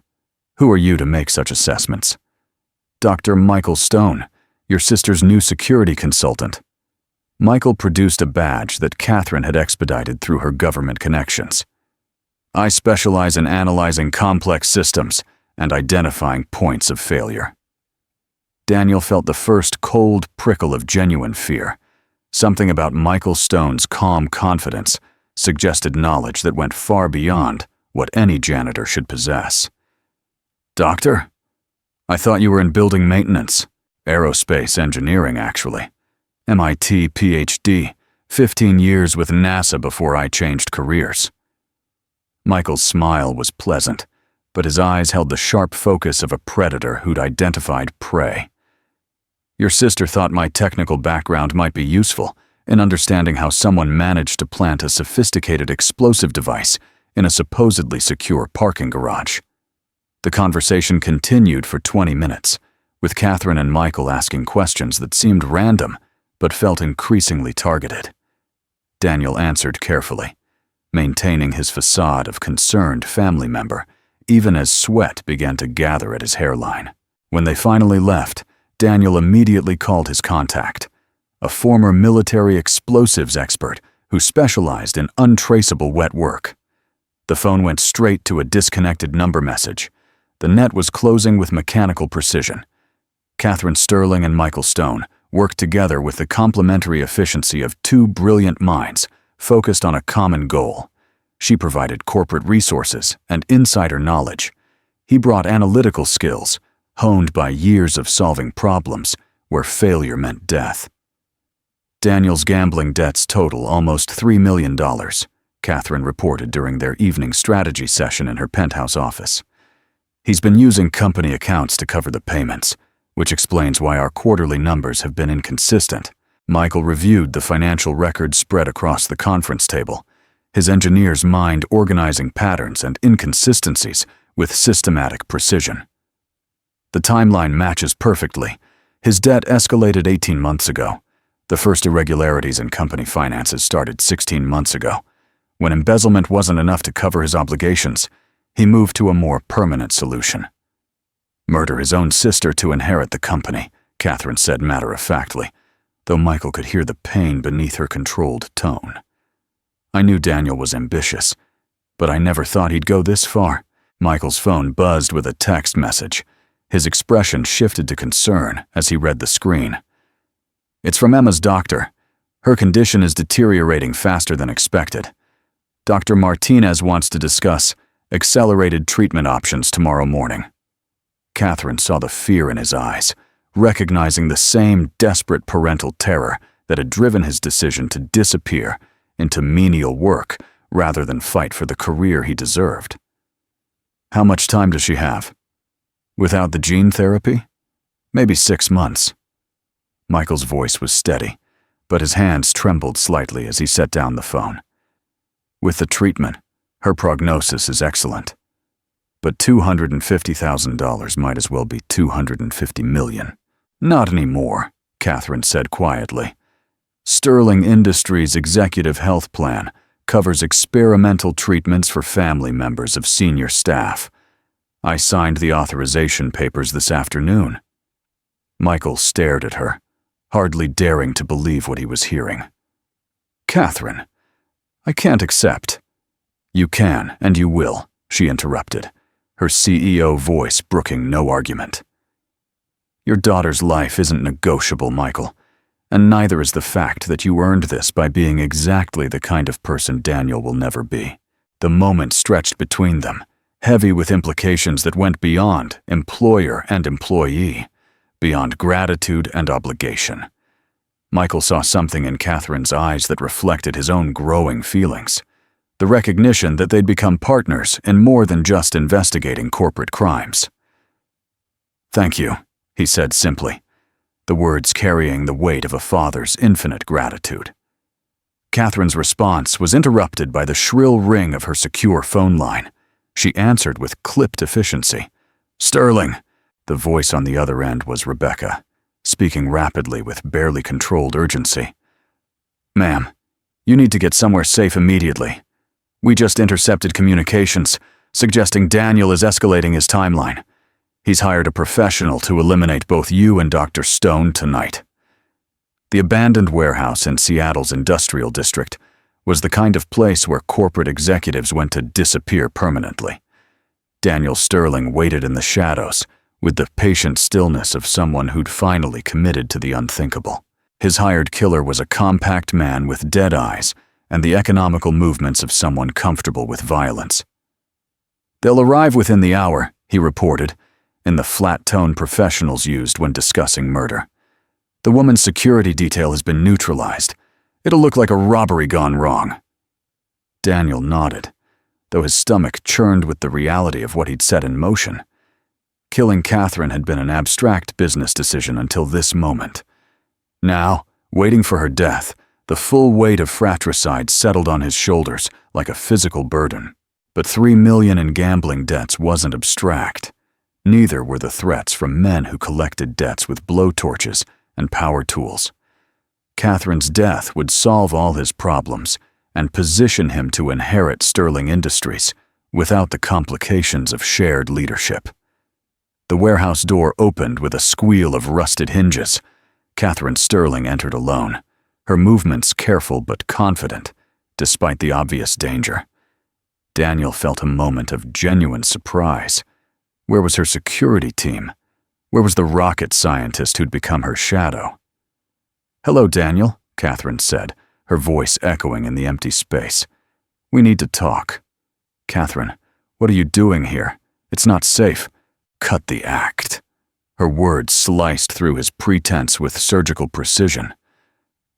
Who are you to make such assessments? Dr. Michael Stone, your sister's new security consultant. Michael produced a badge that Catherine had expedited through her government connections. I specialize in analyzing complex systems and identifying points of failure. Daniel felt the first cold prickle of genuine fear. Something about Michael Stone's calm confidence suggested knowledge that went far beyond what any janitor should possess. "Doctor? I thought you were in building maintenance. Aerospace engineering, actually. MIT PhD, 15 years with NASA before I changed careers." Michael's smile was pleasant, but his eyes held the sharp focus of a predator who'd identified prey. "Your sister thought my technical background might be useful in understanding how someone managed to plant a sophisticated explosive device in a supposedly secure parking garage." The conversation continued for 20 minutes, with Catherine and Michael asking questions that seemed random but felt increasingly targeted. Daniel answered carefully, maintaining his facade of concerned family member, even as sweat began to gather at his hairline. When they finally left, Daniel immediately called his contact, a former military explosives expert who specialized in untraceable wet work. The phone went straight to a disconnected number message. The net was closing with mechanical precision. Catherine Sterling and Michael Stone worked together with the complementary efficiency of two brilliant minds focused on a common goal. She provided corporate resources and insider knowledge. He brought analytical skills, honed by years of solving problems where failure meant death. Daniel's gambling debts total almost $3 million, Catherine reported during their evening strategy session in her penthouse office. "He's been using company accounts to cover the payments, which explains why our quarterly numbers have been inconsistent." Michael reviewed the financial records spread across the conference table, his engineer's mind organizing patterns and inconsistencies with systematic precision. "The timeline matches perfectly. His debt escalated 18 months ago. The first irregularities in company finances started 16 months ago. When embezzlement wasn't enough to cover his obligations, he moved to a more permanent solution. Murder his own sister to inherit the company," Catherine said matter-of-factly, though Michael could hear the pain beneath her controlled tone. "I knew Daniel was ambitious, but I never thought he'd go this far." Michael's phone buzzed with a text message. His expression shifted to concern as he read the screen. "It's from Emma's doctor. Her condition is deteriorating faster than expected. Dr. Martinez wants to discuss accelerated treatment options tomorrow morning." Catherine saw the fear in his eyes, recognizing the same desperate parental terror that had driven his decision to disappear into menial work rather than fight for the career he deserved. "How much time does she have? Without the gene therapy? Maybe 6 months." Michael's voice was steady, but his hands trembled slightly as he set down the phone. "With the treatment, her prognosis is excellent. But $250,000 might as well be $250 million. "Not anymore," Catherine said quietly. "Sterling Industries' executive health plan covers experimental treatments for family members of senior staff. I signed the authorization papers this afternoon." Michael stared at her, hardly daring to believe what he was hearing. "Catherine, I can't accept." "You can, and you will," she interrupted, her CEO voice brooking no argument. "Your daughter's life isn't negotiable, Michael, and neither is the fact that you earned this by being exactly the kind of person Daniel will never be." The moment stretched between them, heavy with implications that went beyond employer and employee, beyond gratitude and obligation. Michael saw something in Catherine's eyes that reflected his own growing feelings, the recognition that they'd become partners in more than just investigating corporate crimes. "Thank you," he said simply, the words carrying the weight of a father's infinite gratitude. Catherine's response was interrupted by the shrill ring of her secure phone line. She answered with clipped efficiency. "Sterling." The voice on the other end was Rebecca, speaking rapidly with barely controlled urgency. "Ma'am, you need to get somewhere safe immediately. We just intercepted communications suggesting Daniel is escalating his timeline. He's hired a professional to eliminate both you and Dr. Stone tonight." The abandoned warehouse in Seattle's industrial district was the kind of place where corporate executives went to disappear permanently. Daniel Sterling waited in the shadows, with the patient stillness of someone who'd finally committed to the unthinkable. His hired killer was a compact man with dead eyes and the economical movements of someone comfortable with violence. "They'll arrive within the hour," he reported, in the flat tone professionals used when discussing murder. "The woman's security detail has been neutralized. It'll look like a robbery gone wrong." Daniel nodded, though his stomach churned with the reality of what he'd set in motion. Killing Catherine had been an abstract business decision until this moment. Now, waiting for her death, the full weight of fratricide settled on his shoulders like a physical burden. But $3 million in gambling debts wasn't abstract. Neither were the threats from men who collected debts with blowtorches and power tools. Catherine's death would solve all his problems and position him to inherit Sterling Industries without the complications of shared leadership. The warehouse door opened with a squeal of rusted hinges. Catherine Sterling entered alone, her movements careful but confident, despite the obvious danger. Daniel felt a moment of genuine surprise. Where was her security team? Where was the rocket scientist who'd become her shadow? "Hello, Daniel," Catherine said, her voice echoing in the empty space. "We need to talk." "Catherine, what are you doing here? It's not safe." "Cut the act." Her words sliced through his pretense with surgical precision.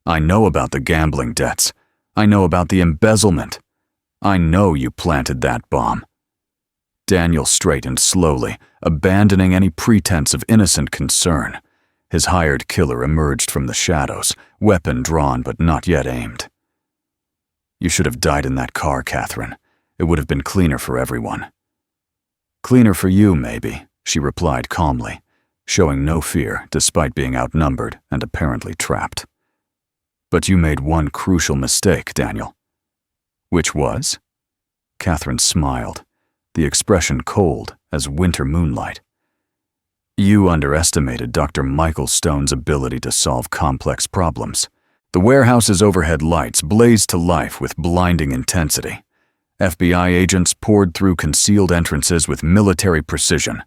"I know about the gambling debts. I know about the embezzlement. I know you planted that bomb." Daniel straightened slowly, abandoning any pretense of innocent concern. His hired killer emerged from the shadows, weapon drawn but not yet aimed. "You should have died in that car, Catherine. It would have been cleaner for everyone." "Cleaner for you, maybe," she replied calmly, showing no fear despite being outnumbered and apparently trapped. "But you made one crucial mistake, Daniel." "Which was?" Catherine smiled, the expression cold as winter moonlight. "You underestimated Dr. Michael Stone's ability to solve complex problems. The warehouse's overhead lights blazed to life with blinding intensity. FBI agents poured through concealed entrances with military precision,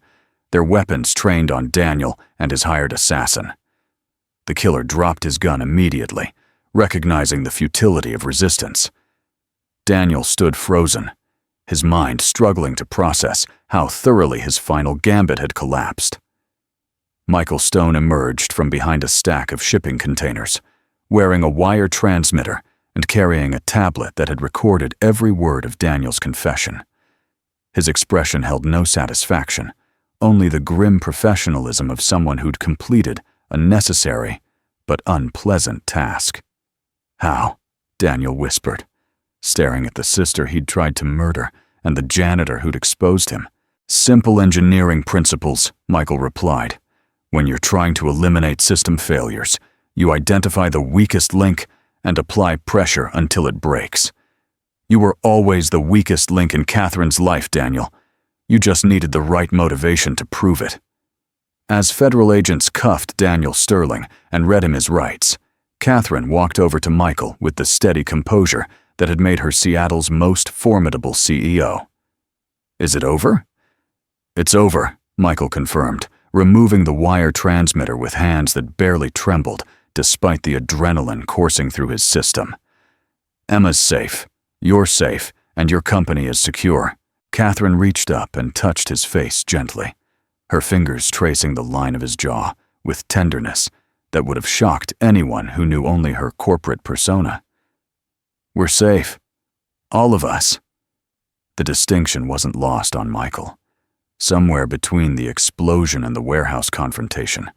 their weapons trained on Daniel and his hired assassin. The killer dropped his gun immediately, recognizing the futility of resistance. Daniel stood frozen, his mind struggling to process how thoroughly his final gambit had collapsed. Michael Stone emerged from behind a stack of shipping containers, wearing a wire transmitter and carrying a tablet that had recorded every word of Daniel's confession. His expression held no satisfaction, only the grim professionalism of someone who'd completed a necessary but unpleasant task. "How?" Daniel whispered, staring at the sister he'd tried to murder and the janitor who'd exposed him. "Simple engineering principles," Michael replied. "When you're trying to eliminate system failures, you identify the weakest link and apply pressure until it breaks. You were always the weakest link in Catherine's life, Daniel. You just needed the right motivation to prove it." As federal agents cuffed Daniel Sterling and read him his rights, Catherine walked over to Michael with the steady composure that had made her Seattle's most formidable CEO. "Is it over?" "It's over," Michael confirmed, removing the wire transmitter with hands that barely trembled despite the adrenaline coursing through his system. "Emma's safe, you're safe, and your company is secure." Catherine reached up and touched his face gently, her fingers tracing the line of his jaw with tenderness that would have shocked anyone who knew only her corporate persona. "We're safe. All of us." The distinction wasn't lost on Michael. Somewhere between the explosion and the warehouse confrontation,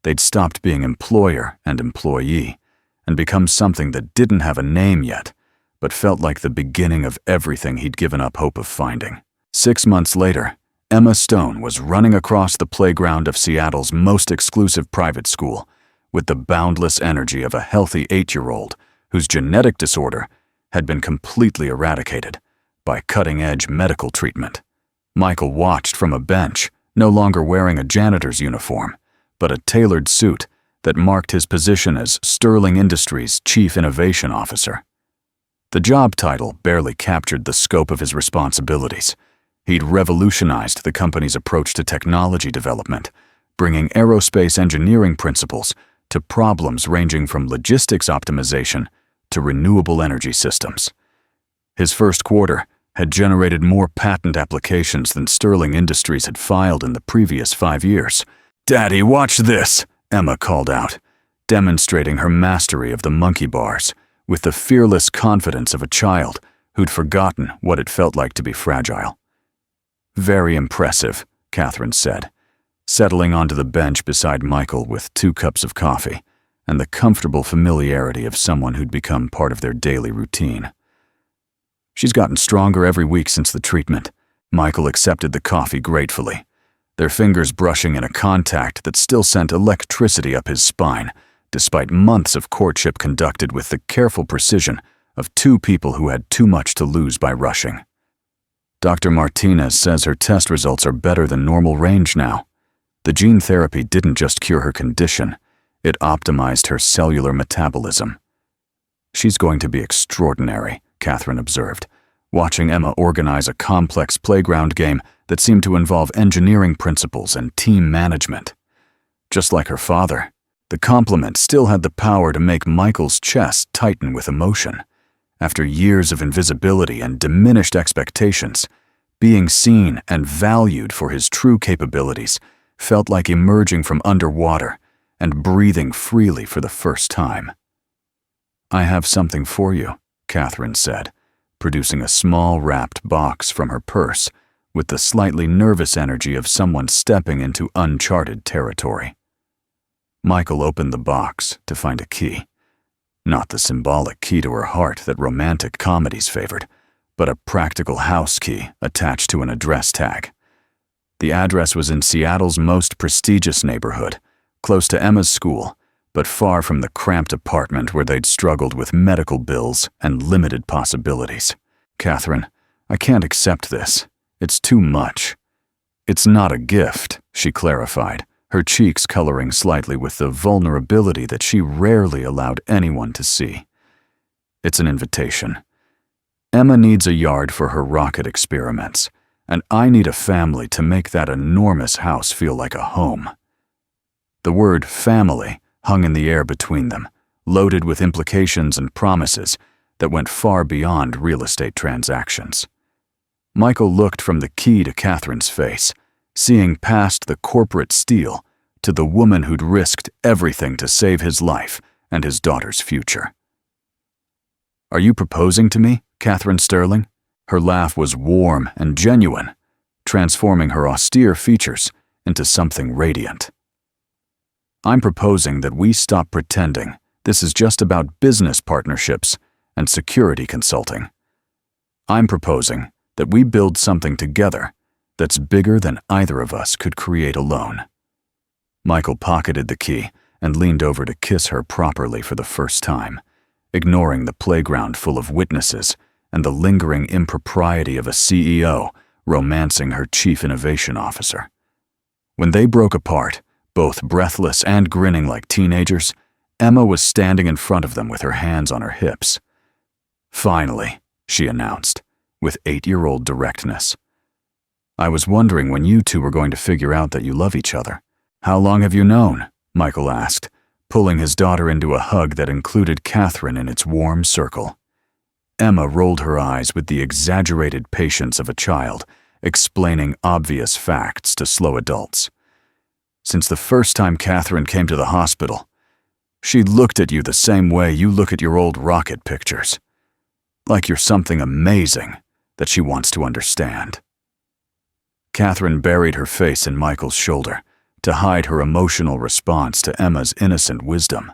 they'd stopped being employer and employee and become something that didn't have a name yet, but felt like the beginning of everything he'd given up hope of finding. 6 months later, Emma Stone was running across the playground of Seattle's most exclusive private school with the boundless energy of a healthy 8-year-old whose genetic disorder had been completely eradicated by cutting-edge medical treatment. Michael watched from a bench, no longer wearing a janitor's uniform, but a tailored suit that marked his position as Sterling Industries' Chief Innovation Officer. The job title barely captured the scope of his responsibilities. He'd revolutionized the company's approach to technology development, bringing aerospace engineering principles to problems ranging from logistics optimization to renewable energy systems. His first quarter had generated more patent applications than Sterling Industries had filed in the previous 5 years. "Daddy, watch this," Emma called out, demonstrating her mastery of the monkey bars with the fearless confidence of a child who'd forgotten what it felt like to be fragile. "Very impressive," Catherine said, settling onto the bench beside Michael with 2 cups of coffee and the comfortable familiarity of someone who'd become part of their daily routine. "She's gotten stronger every week since the treatment." Michael accepted the coffee gratefully, their fingers brushing in a contact that still sent electricity up his spine, despite months of courtship conducted with the careful precision of 2 people who had too much to lose by rushing. "Dr. Martinez says her test results are better than normal range now. The gene therapy didn't just cure her condition, it optimized her cellular metabolism." "She's going to be extraordinary," Catherine observed, watching Emma organize a complex playground game that seemed to involve engineering principles and team management. Just like her father, the compliment still had the power to make Michael's chest tighten with emotion. After years of invisibility and diminished expectations, being seen and valued for his true capabilities felt like emerging from underwater and breathing freely for the first time. "I have something for you," Catherine said, producing a small wrapped box from her purse with the slightly nervous energy of someone stepping into uncharted territory. Michael opened the box to find a key. Not the symbolic key to her heart that romantic comedies favored, but a practical house key attached to an address tag. The address was in Seattle's most prestigious neighborhood, close to Emma's school, but far from the cramped apartment where they'd struggled with medical bills and limited possibilities. "Catherine, I can't accept this. It's too much." "It's not a gift," she clarified, her cheeks coloring slightly with the vulnerability that she rarely allowed anyone to see. "It's an invitation. Emma needs a yard for her rocket experiments, and I need a family to make that enormous house feel like a home." The word family hung in the air between them, loaded with implications and promises that went far beyond real estate transactions. Michael looked from the key to Catherine's face, seeing past the corporate steel to the woman who'd risked everything to save his life and his daughter's future. "Are you proposing to me, Catherine Sterling?" Her laugh was warm and genuine, transforming her austere features into something radiant. "I'm proposing that we stop pretending this is just about business partnerships and security consulting. I'm proposing that we build something together that's bigger than either of us could create alone." Michael pocketed the key and leaned over to kiss her properly for the first time, ignoring the playground full of witnesses and the lingering impropriety of a CEO romancing her chief innovation officer. When they broke apart, both breathless and grinning like teenagers, Emma was standing in front of them with her hands on her hips. "Finally," she announced, with 8-year-old directness. "I was wondering when you 2 were going to figure out that you love each other." "How long have you known?" Michael asked, pulling his daughter into a hug that included Catherine in its warm circle. Emma rolled her eyes with the exaggerated patience of a child, explaining obvious facts to slow adults. "Since the first time Catherine came to the hospital. She looked at you the same way you look at your old rocket pictures. Like you're something amazing that she wants to understand." Catherine buried her face in Michael's shoulder to hide her emotional response to Emma's innocent wisdom,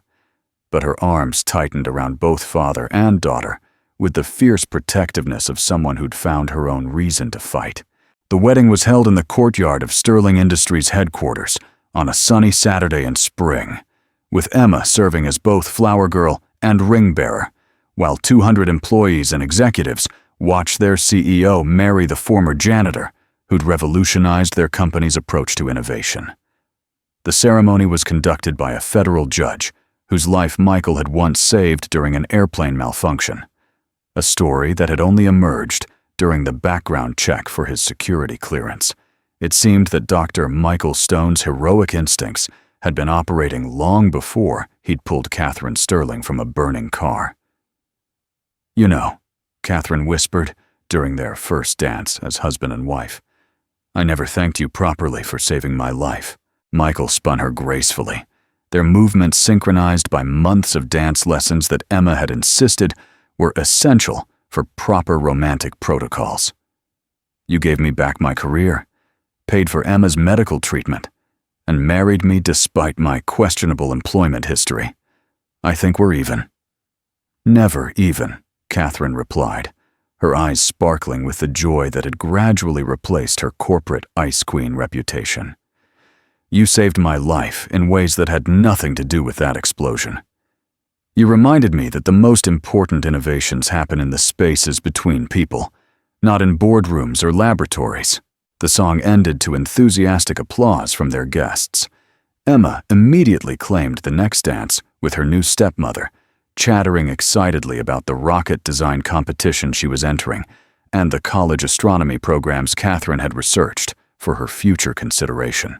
but her arms tightened around both father and daughter with the fierce protectiveness of someone who'd found her own reason to fight. The wedding was held in the courtyard of Sterling Industries headquarters on a sunny Saturday in spring, with Emma serving as both flower girl and ring bearer, while 200 employees and executives watched their CEO marry the former janitor who'd revolutionized their company's approach to innovation. The ceremony was conducted by a federal judge whose life Michael had once saved during an airplane malfunction, a story that had only emerged during the background check for his security clearance. It seemed that Dr. Michael Stone's heroic instincts had been operating long before he'd pulled Catherine Sterling from a burning car. "You know," Catherine whispered during their first dance as husband and wife, "I never thanked you properly for saving my life." Michael spun her gracefully, their movements synchronized by months of dance lessons that Emma had insisted were essential for proper romantic protocols. "You gave me back my career, paid for Emma's medical treatment, and married me despite my questionable employment history. I think we're even." "Never even," Catherine replied, her eyes sparkling with the joy that had gradually replaced her corporate ice queen reputation. "You saved my life in ways that had nothing to do with that explosion. You reminded me that the most important innovations happen in the spaces between people, not in boardrooms or laboratories." The song ended to enthusiastic applause from their guests. Emma immediately claimed the next dance with her new stepmother, chattering excitedly about the rocket design competition she was entering and the college astronomy programs Catherine had researched for her future consideration.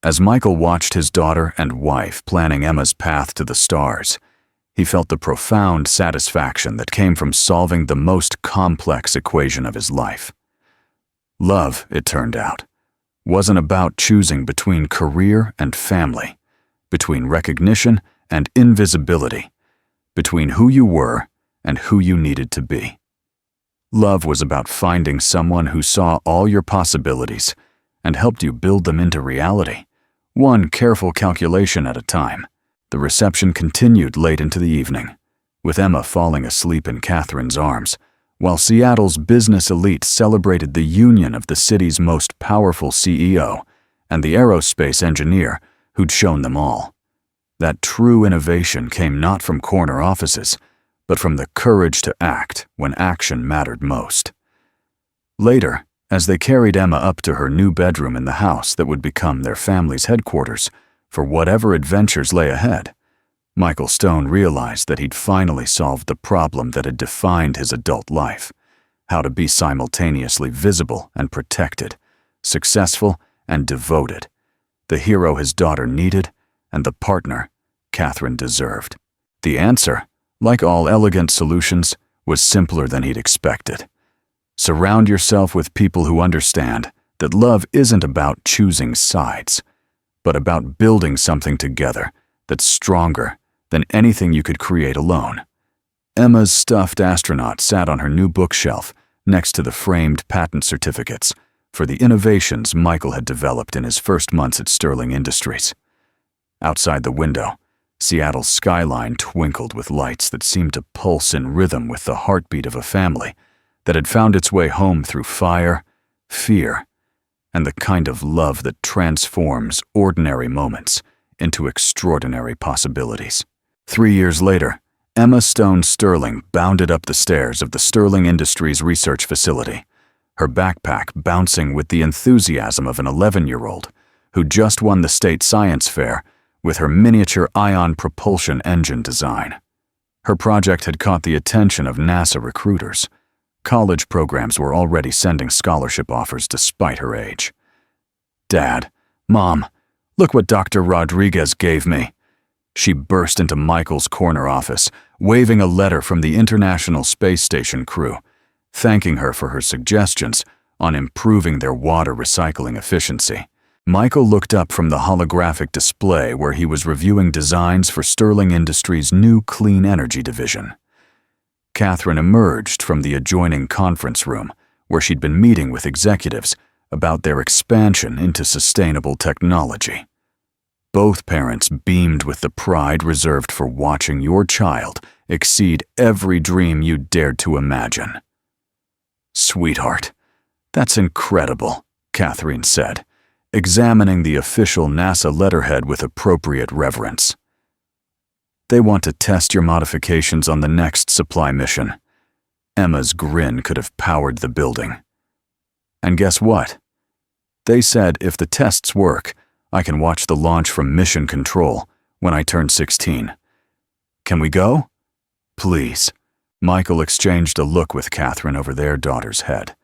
As Michael watched his daughter and wife planning Emma's path to the stars, he felt the profound satisfaction that came from solving the most complex equation of his life. Love, it turned out, wasn't about choosing between career and family, between recognition and invisibility, between who you were and who you needed to be. Love was about finding someone who saw all your possibilities and helped you build them into reality, one careful calculation at a time. The reception continued late into the evening, with Emma falling asleep in Catherine's arms, while Seattle's business elite celebrated the union of the city's most powerful CEO and the aerospace engineer who'd shown them all. That true innovation came not from corner offices, but from the courage to act when action mattered most. Later, as they carried Emma up to her new bedroom in the house that would become their family's headquarters for whatever adventures lay ahead, Michael Stone realized that he'd finally solved the problem that had defined his adult life: how to be simultaneously visible and protected, successful and devoted, the hero his daughter needed and the partner Catherine deserved. The answer, like all elegant solutions, was simpler than he'd expected. Surround yourself with people who understand that love isn't about choosing sides, but about building something together that's stronger than anything you could create alone. Emma's stuffed astronaut sat on her new bookshelf next to the framed patent certificates for the innovations Michael had developed in his first months at Sterling Industries. Outside the window, Seattle's skyline twinkled with lights that seemed to pulse in rhythm with the heartbeat of a family that had found its way home through fire, fear, and the kind of love that transforms ordinary moments into extraordinary possibilities. 3 years later, Emma Stone Sterling bounded up the stairs of the Sterling Industries research facility, her backpack bouncing with the enthusiasm of an 11-year-old who just won the state science fair with her miniature ion propulsion engine design. Her project had caught the attention of NASA recruiters. College programs were already sending scholarship offers despite her age. "Dad, Mom, look what Dr. Rodriguez gave me." She burst into Michael's corner office, waving a letter from the International Space Station crew, thanking her for her suggestions on improving their water recycling efficiency. Michael looked up from the holographic display where he was reviewing designs for Sterling Industries' new clean energy division. Catherine emerged from the adjoining conference room, where she'd been meeting with executives about their expansion into sustainable technology. Both parents beamed with the pride reserved for watching your child exceed every dream you dared to imagine. "Sweetheart, that's incredible," Catherine said, examining the official NASA letterhead with appropriate reverence. "They want to test your modifications on the next supply mission." Emma's grin could have powered the building. "And guess what? They said if the tests work, I can watch the launch from Mission Control when I turn 16. Can we go? Please." Michael exchanged a look with Catherine over their daughter's head,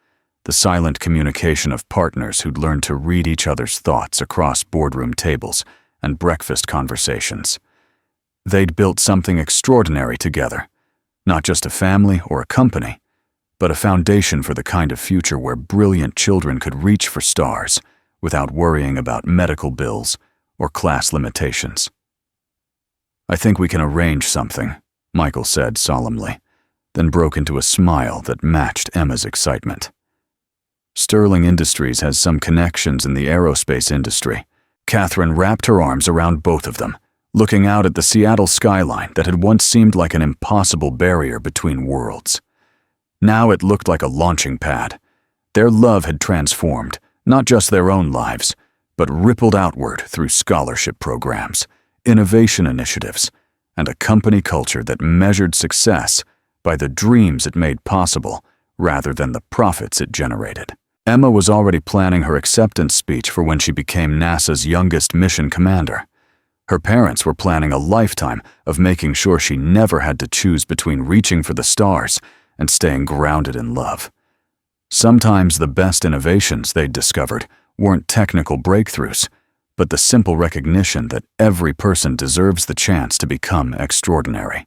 the silent communication of partners who'd learned to read each other's thoughts across boardroom tables and breakfast conversations. They'd built something extraordinary together, not just a family or a company, but a foundation for the kind of future where brilliant children could reach for stars without worrying about medical bills or class limitations. "I think we can arrange something," Michael said solemnly, then broke into a smile that matched Emma's excitement. "Sterling Industries has some connections in the aerospace industry." Catherine wrapped her arms around both of them, looking out at the Seattle skyline that had once seemed like an impossible barrier between worlds. Now it looked like a launching pad. Their love had transformed, not just their own lives, but rippled outward through scholarship programs, innovation initiatives, and a company culture that measured success by the dreams it made possible rather than the profits it generated. Emma was already planning her acceptance speech for when she became NASA's youngest mission commander. Her parents were planning a lifetime of making sure she never had to choose between reaching for the stars and staying grounded in love. Sometimes the best innovations they'd discovered weren't technical breakthroughs, but the simple recognition that every person deserves the chance to become extraordinary.